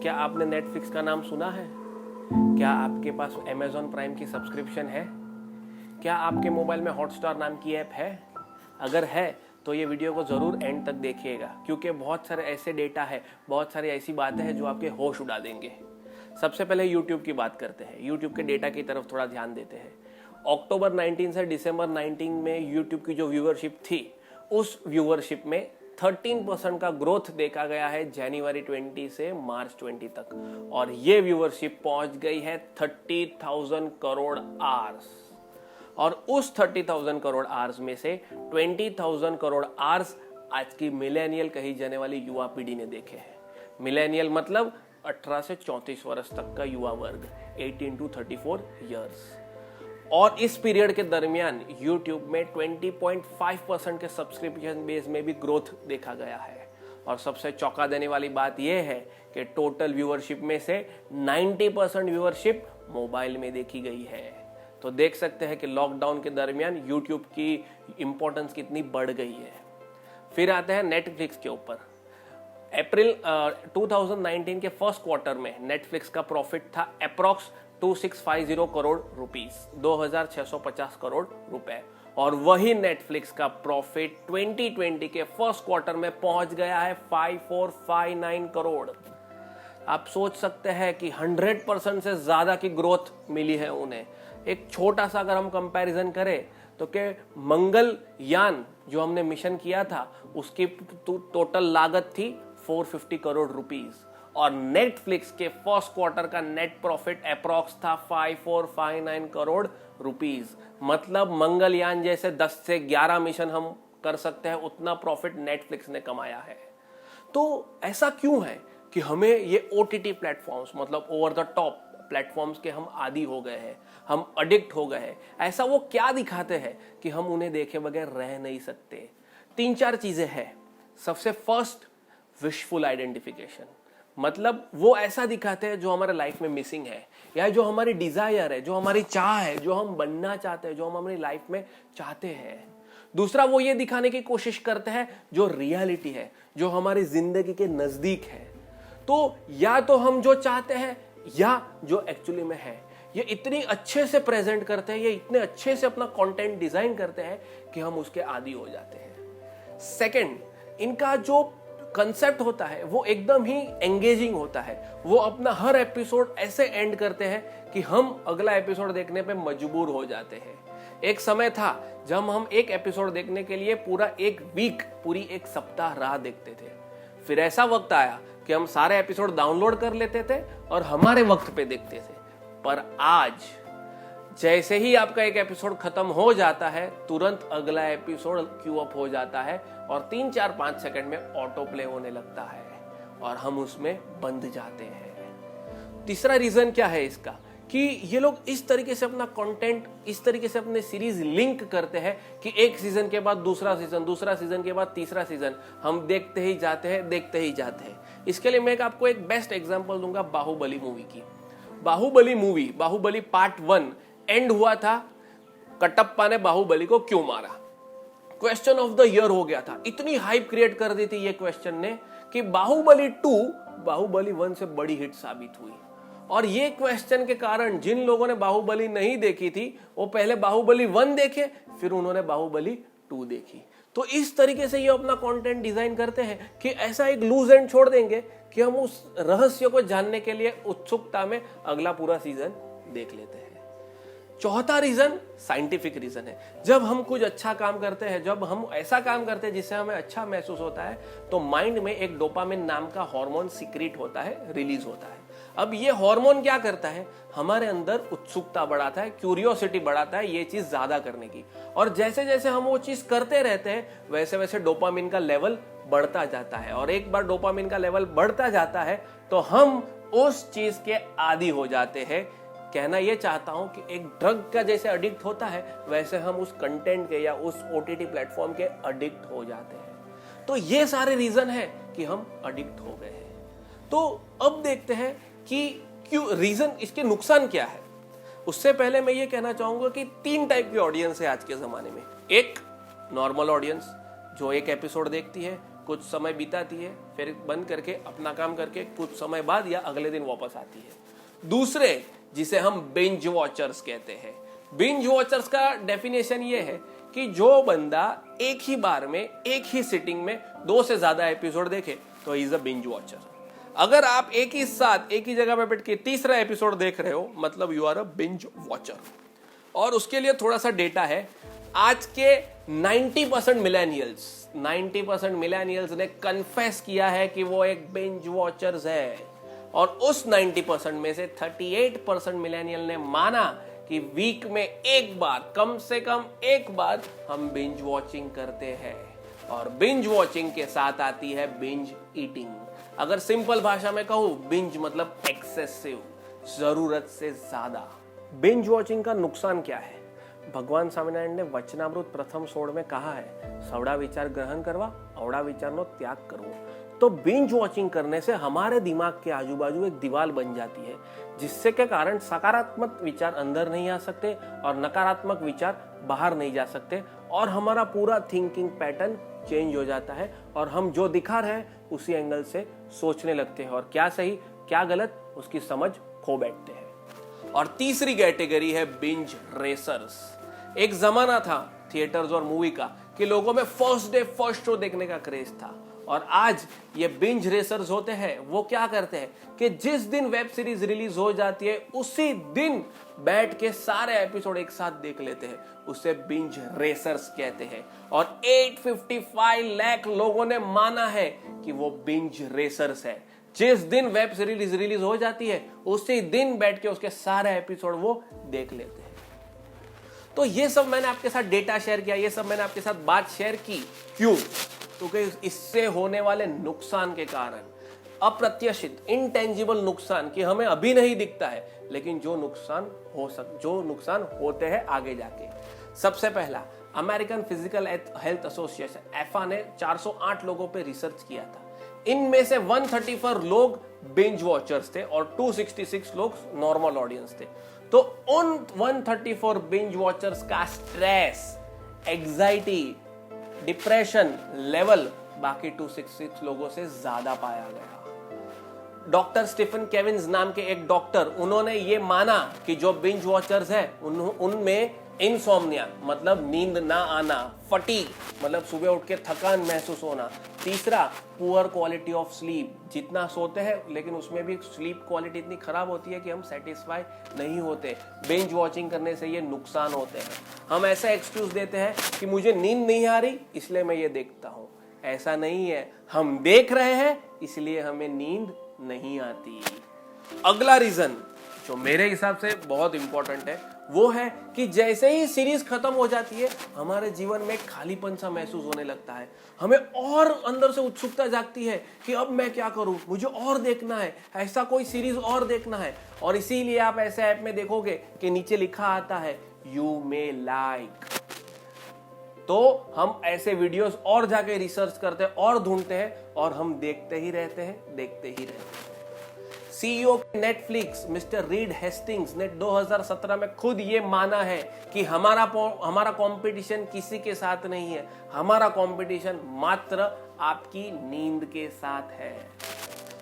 क्या आपने नेटफ्लिक्स का नाम सुना है? क्या आपके पास अमेजॉन प्राइम की सब्सक्रिप्शन है? क्या आपके मोबाइल में हॉटस्टार नाम की ऐप है? अगर है तो ये वीडियो को ज़रूर एंड तक देखिएगा, क्योंकि बहुत सारे ऐसे डेटा है, बहुत सारी ऐसी बातें हैं जो आपके होश उड़ा देंगे। सबसे पहले यूट्यूब की बात करते हैं। यूट्यूब के डेटा की तरफ थोड़ा ध्यान देते हैं। अक्टूबर 19 से दिसंबर 19 में यूट्यूब की जो व्यूअरशिप थी, उस व्यूअरशिप में 13% का ग्रोथ देखा गया है जनवरी 20 से मार्च 20 तक, और ये व्यूअरशिप पहुंच गई है 30,000 करोड़ आवर्स। और उस 30,000 करोड़ आवर्स में से 20,000 करोड़ आवर्स आज की मिलेनियल कही जाने वाली युवा पीढ़ी ने देखे हैं। मिलेनियल मतलब 18 से 34 वर्ष तक का युवा वर्ग, 18 to 34 ईयर्स। और इस पीरियड के दरमियान YouTube में 20.5% के सब्सक्रिप्शन बेस में भी ग्रोथ देखा गया है। और सबसे चौंका देने वाली बात यह है कि टोटल व्यूअरशिप में से 90% व्यूअरशिप मोबाइल में देखी गई है। तो देख सकते हैं कि लॉकडाउन के दरमियान YouTube की इंपॉर्टेंस कितनी बढ़ गई है। फिर आते हैं नेटफ्लिक्स के ऊपर। अप्रैल 2019 के फर्स्ट क्वार्टर में नेटफ्लिक्स का प्रॉफिट था अप्रॉक्स 2650 करोड़ रुपीस, 2650 करोड़ रुपए। और वही नेटफ्लिक्स का प्रॉफिट 2020 के फर्स्ट क्वार्टर में पहुंच गया है 5459 करोड़। आप सोच सकते हैं कि 100% से ज्यादा की ग्रोथ मिली है उन्हें। एक छोटा सा अगर हम कंपैरिजन करें तो के मंगलयान जो हमने मिशन किया था उसकी टोटल लागत थी 450 करोड़ रुपीस, और नेटफ्लिक्स के फर्स्ट क्वार्टर का नेट प्रॉफिट अप्रॉक्स था 5459 करोड़ रुपीस। मतलब मंगलयान जैसे 10 से 11 मिशन हम कर सकते हैं, उतना प्रॉफिट नेटफ्लिक्स ने कमाया है। तो ऐसा क्यों है कि हमें ये OTT प्लेटफॉर्म्स मतलब ओवर द टॉप प्लेटफॉर्म्स के हम आदी हो गए हैं, हम एडिक्ट हो गए हैं? ऐसा वो क्या दिखाते हैं कि हम उन्हें देखे बगैर रह नहीं सकते? 3-4 चीजें हैं। सबसे फर्स्ट, विशफुल आइडेंटिफिकेशन, मतलब वो ऐसा दिखाते हैं जो हमारे लाइफ में मिसिंग है, या जो हमारी डिजायर है, जो हमारी चाह है, जो हम बनना चाहते हैं, जो हम हमारी लाइफ में चाहते हैं। दूसरा, वो ये दिखाने की कोशिश करते हैं जो रियलिटी है, जो हमारी जिंदगी के नजदीक है। तो या तो हम जो चाहते हैं या जो एक्चुअली में है, ये इतनी अच्छे से प्रेजेंट करते हैं, ये इतने अच्छे से अपना कंटेंट डिजाइन करते हैं कि हम उसके आदी हो जाते हैं। सेकंड, इनका जो कंसेप्ट होता है वो एकदम ही एंगेजिंग होता है। वो अपना हर एपिसोड ऐसे एंड करते हैं कि हम अगला एपिसोड देखने पे मजबूर हो जाते हैं। एक समय था जब हम एक एपिसोड देखने के लिए पूरा एक वीक, पूरी एक सप्ताह राह देखते थे। फिर ऐसा वक्त आया कि हम सारे एपिसोड डाउनलोड कर लेते थे और हमारे वक्त पे देखते थे। पर आज जैसे ही आपका एक एपिसोड खत्म हो जाता है, तुरंत अगला एपिसोड क्यू अप हो जाता है और 3-4-5 सेकंड में ऑटो प्ले होने लगता है और हम उसमें बंध जाते हैं। तीसरा रीजन क्या है इसका, कि ये लोग इस तरीके से अपना कंटेंट, इस तरीके से अपने सीरीज लिंक करते हैं कि एक सीजन के बाद दूसरा सीजन, दूसरा सीजन के बाद तीसरा सीजन हम देखते ही जाते हैं, देखते ही जाते हैं। इसके लिए मैं आपको एक बेस्ट एग्जांपल दूंगा बाहुबली मूवी की। Baahubali movie, Baahubali part 1 end हुआ था कटप्पा ने बाहुबली को क्यों मारा, क्वेश्चन ऑफ द ईयर हो गया था। इतनी हाइप क्रिएट कर दी थी ये क्वेश्चन ने कि बाहुबली 2 बाहुबली 1 से बड़ी हिट साबित हुई। और ये क्वेश्चन के कारण जिन लोगों ने बाहुबली नहीं देखी थी वो पहले बाहुबली 1 देखे, फिर उन्होंने बाहुबली 2 देखी। तो इस तरीके से ये अपना कंटेंट डिजाइन करते हैं कि ऐसा एक लूज एंड छोड़ देंगे कि हम उस रहस्य को जानने के लिए उत्सुकता में अगला पूरा सीजन देख लेते हैं। चौथा रीजन साइंटिफिक रीजन है। जब हम कुछ अच्छा काम करते हैं, जब हम ऐसा काम करते हैं जिससे हमें अच्छा महसूस होता है, तो माइंड में एक डोपामिन नाम का हार्मोन सीक्रेट होता है, रिलीज होता है। अब ये हार्मोन क्या करता है, हमारे अंदर उत्सुकता बढ़ाता है, क्यूरियोसिटी बढ़ाता है ये चीज ज्यादा करने की। और जैसे जैसे हम वो चीज करते रहते हैं वैसे वैसे डोपामिन का लेवल बढ़ता जाता है, और एक बार डोपामिन का लेवल बढ़ता जाता है तो हम उस चीज के आदी हो जाते हैं। कहना यह चाहता हूं कि एक ड्रग का जैसे एडिक्ट होता है वैसे हम उस कंटेंट के या उस OTT प्लेटफॉर्म के एडिक्ट हो जाते हैं। तो ये सारे रीजन है कि हम एडिक्ट हो गए हैं। तो अब देखते हैं कि क्यों, रीजन, इसके नुकसान क्या है। उससे पहले मैं ये कहना चाहूंगा कि 3 टाइप की ऑडियंस है आज के जमाने में। एक नॉर्मल ऑडियंस जो एक एपिसोड देखती है, कुछ समय बिताती है, फिर बंद करके अपना काम करके कुछ समय बाद या अगले दिन वापस आती है। दूसरे, जिसे हम बिंज वॉचर्स कहते हैं। बिंज वॉचर्स का डेफिनेशन ये है कि जो बंदा एक ही बार में, एक ही सिटिंग में 2 से ज्यादा एपिसोड देखे तो इज अ बिंज वॉचर। अगर आप एक ही साथ एक ही जगह पे बैठ के तीसरा एपिसोड देख रहे हो, मतलब you are a binge watcher. और उसके लिए थोड़ा सा डेटा है। आज के 90% मिलेनियल्स ने कन्फेस किया है कि वो एक बिंज वॉचर्स है। और उस 90% में से 38% मिलेनियल ने माना कि वीक में एक बार, कम से कम एक बार हम बिंज वॉचिंग करते हैं। और बिंज वॉचिंग के साथ आती है बिंज ईटिंग। अगर सिंपल भाषा में कहूं, बिंज मतलब एक्सेसिव, जरूरत से ज्यादा। बिंज वॉचिंग का नुकसान क्या है? भगवान स्वामीनारायण ने वचनामृत प्रथम 16 में कहा है, सवड़ा विचार ग्रहण करवा, अवड़ा विचारनो त्याग करो। तो बिंज वॉचिंग करने से हमारे दिमाग के आजू बाजू एक दीवार बन जाती है, जिससे के कारण सकारात्मक विचार अंदर नहीं आ सकते और नकारात्मक विचार बाहर नहीं जा सकते, और हमारा पूरा थिंकिंग पैटर्न चेंज हो जाता है और हम जो दिखा रहे हैं उसी एंगल से सोचने लगते हैं और क्या सही क्या गलत उसकी समझ खो बैठते हैं। और तीसरी कैटेगरी है बिंज रेसर्स। एक जमाना था थिएटर्स और मूवी का कि लोगों में फर्स्ट डे फर्स्ट शो देखने का क्रेज था, और आज ये बिंज रेसर्स होते हैं। वो क्या करते हैं कि जिस दिन वेब सीरीज रिलीज हो जाती है उसी दिन बैठ के सारे एपिसोड एक साथ देख लेते हैं, उसे बिंज रेसर्स कहते हैं। और 855 लाख लोगों ने माना है कि वो बिंज रेसर्स है। जिस दिन वेब सीरीज रिलीज हो जाती है उसी दिन बैठ के उसके सारे एपिसोड वो देख लेते हैं। तो ये सब मैंने आपके साथ डेटा शेयर किया, ये सब मैंने आपके साथ बात शेयर की। क्यों? क्योंकि इससे होने वाले नुकसान के कारण, अप्रत्याशित इंटेंजिबल नुकसान कि हमें अभी नहीं दिखता है, लेकिन जो नुकसान होते हैं आगे जाके। सबसे पहला, अमेरिकन फिजिकल हेल्थ एसोसिएशन एफा ने 408 लोगों पे रिसर्च किया था। इनमें से 134 लोग बिंज वॉचर्स थे और 266 लोग नॉर्मल ऑडियंस थे। तो उन 134 बिंज वॉचर्स का स्ट्रेस, एग्जाइटी, डिप्रेशन लेवल बाकी 266 लोगों से ज्यादा पाया गया। डॉक्टर स्टीफन केविंस नाम के एक डॉक्टर, उन्होंने ये माना कि जो बिंज वॉचर्स है उनमें इनसोम्निया मतलब नींद ना आना, फटीग मतलब सुबह उठ के थकान महसूस होना, तीसरा पुअर क्वालिटी ऑफ स्लीप, जितना सोते हैं लेकिन उसमें भी स्लीप क्वालिटी इतनी खराब होती है कि हम सेटिस्फाई नहीं होते। बिंज वॉचिंग करने से ये नुकसान होते हैं। हम ऐसा एक्सक्यूज देते हैं कि मुझे नींद नहीं आ रही इसलिए मैं ये देखता हूं। ऐसा नहीं है, हम देख रहे हैं इसलिए हमें नींद नहीं आती। अगला रीजन जो मेरे हिसाब से बहुत इंपॉर्टेंट है वो है कि जैसे ही सीरीज खत्म हो जाती है हमारे जीवन में खालीपन सा महसूस होने लगता है। हमें और अंदर से उत्सुकता जागती है कि अब मैं क्या करूं, मुझे और देखना है, ऐसा कोई सीरीज और देखना है। और इसीलिए आप ऐसे ऐप में देखोगे कि नीचे लिखा आता है यू मे लाइक। तो हम ऐसे वीडियोस और जाके रिसर्च करते हैं और ढूंढते हैं और हम देखते ही रहते हैं। CEO Netflix mister read Hastings ने 2017 में खुद ये माना है कि हमारा कंपटीशन किसी के साथ नहीं है, हमारा कंपटीशन मात्र आपकी नींद के साथ है।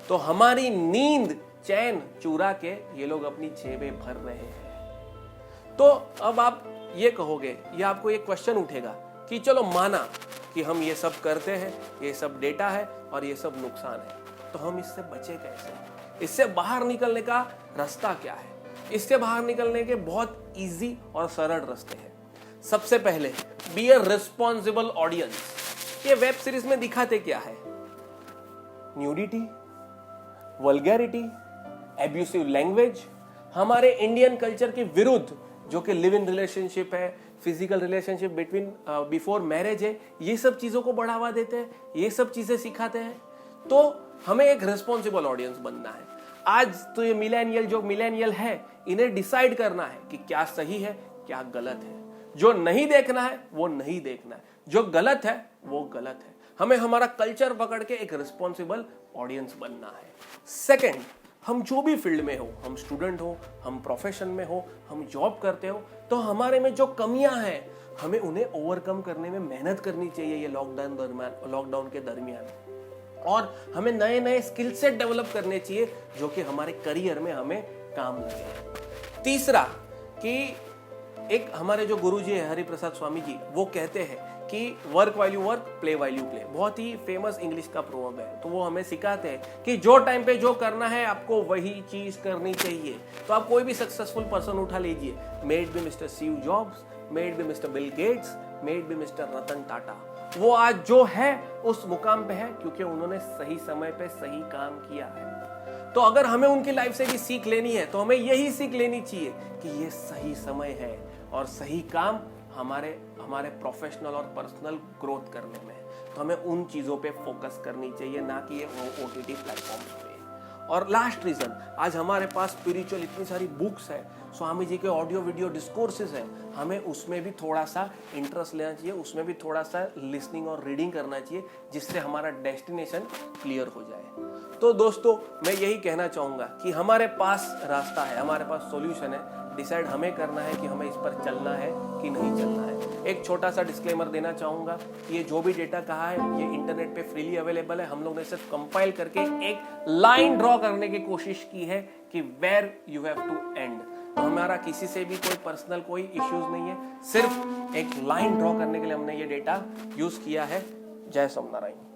तो हमारी नींद चैन चुरा के ये लोग अपनी जेबें भर रहे हैं। तो अब आप ये कहोगे या आपको ये क्वेश्चन उठेगा कि चलो माना कि हम ये सब करते हैं, ये सब डेटा है और ये सब नुकसान है, तो हम इससे बचे कैसे? इससे बाहर निकलने का रास्ता क्या है? इससे बाहर निकलने के बहुत इजी और सरल रास्ते हैं। सबसे पहले, बी अ रिस्पॉन्सिबल ऑडियंस। ये वेब सीरीज में दिखाते क्या है? न्यूडिटी, वल्गैरिटी, एब्यूसिव लैंग्वेज, हमारे इंडियन कल्चर के विरुद्ध जो कि लिव इन रिलेशनशिप है, physical relationship between before marriage है, ये सब चीजों को बढ़ावा देते हैं, ये सब चीजें सिखाते हैं। तो हमें एक रिस्पॉन्सिबल ऑडियंस बनना है। आज तो ये मिलेनियल है, इन्हें डिसाइड करना है कि क्या सही है क्या गलत है। जो नहीं देखना है वो नहीं देखना है, जो गलत है वो गलत है। हमें हमारा कल्चर पकड़ के एक रिस्पॉन्सिबल ऑडियंस बनना है। सेकंड, हम जो भी फील्ड में हो, हम स्टूडेंट हो, हम प्रोफेशन में हो, हम जॉब करते हो, तो हमारे में जो कमियां हैं हमें उन्हें ओवरकम करने में मेहनत करनी चाहिए ये लॉकडाउन के दरमियान। और हमें नए नए स्किल सेट डेवलप करने चाहिए जो कि हमारे करियर में हमें काम लगे। तीसरा कि एक हमारे जो गुरुजी है हरिप्रसाद स्वामी जी, वो कहते हैं कि work while you work, play while you play. बहुत ही फेमस इंग्लिश का प्रोवर्ब है। तो वो हमें सिखाते हैं कि जो टाइम पे जो करना है आपको वही चीज करनी चाहिए। तो आप कोई भी सक्सेसफुल पर्सन उठा लीजिए, may it be mister Steve Jobs, may it be mister Bill Gates, may it be mister Ratan Tata, वो आज जो है उस मुकाम पे है क्योंकि उन्होंने सही समय पे सही काम किया है। तो अगर हमें उनकी लाइफ से भी सीख लेनी है तो हमें यही सीख लेनी चाहिए कि ये सही समय है और सही काम हमारे प्रोफेशनल और पर्सनल ग्रोथ करने में। तो हमें उन चीजों पे फोकस करनी चाहिए, ना कि ये ओटीटी प्लेटफॉर्म्स पे। और लास्ट रीजन, आज हमारे पास स्पिरिचुअल इतनी सारी बुक्स है, स्वामी जी के ऑडियो वीडियो डिस्कोर्सेस है, हमें उसमें भी थोड़ा सा इंटरेस्ट लेना चाहिए, उसमें भी थोड़ा सा लिसनिंग और रीडिंग करना चाहिए, जिससे हमारा डेस्टिनेशन क्लियर हो जाए। तो दोस्तों, मैं यही कहना चाहूंगा कि हमारे पास रास्ता है, हमारे पास सॉल्यूशन है। डिसाइड हमें करना है कि हमें इस पर चलना है कि नहीं चलना है। एक छोटा सा डिस्क्लेमर देना चाहूंगा कि ये जो भी डेटा कहा है ये इंटरनेट पे फ्रीली अवेलेबल है। हम लोग ने सिर्फ कंपाइल करके एक लाइन ड्रॉ करने की कोशिश की है कि where you have to end. तो हमारा किसी से भी कोई पर्सनल कोई इश्यूज नहीं है, सिर्फ एक लाइन ड्रॉ करने के लिए हमने ये डेटा यूज किया है। जय सोमनारायण।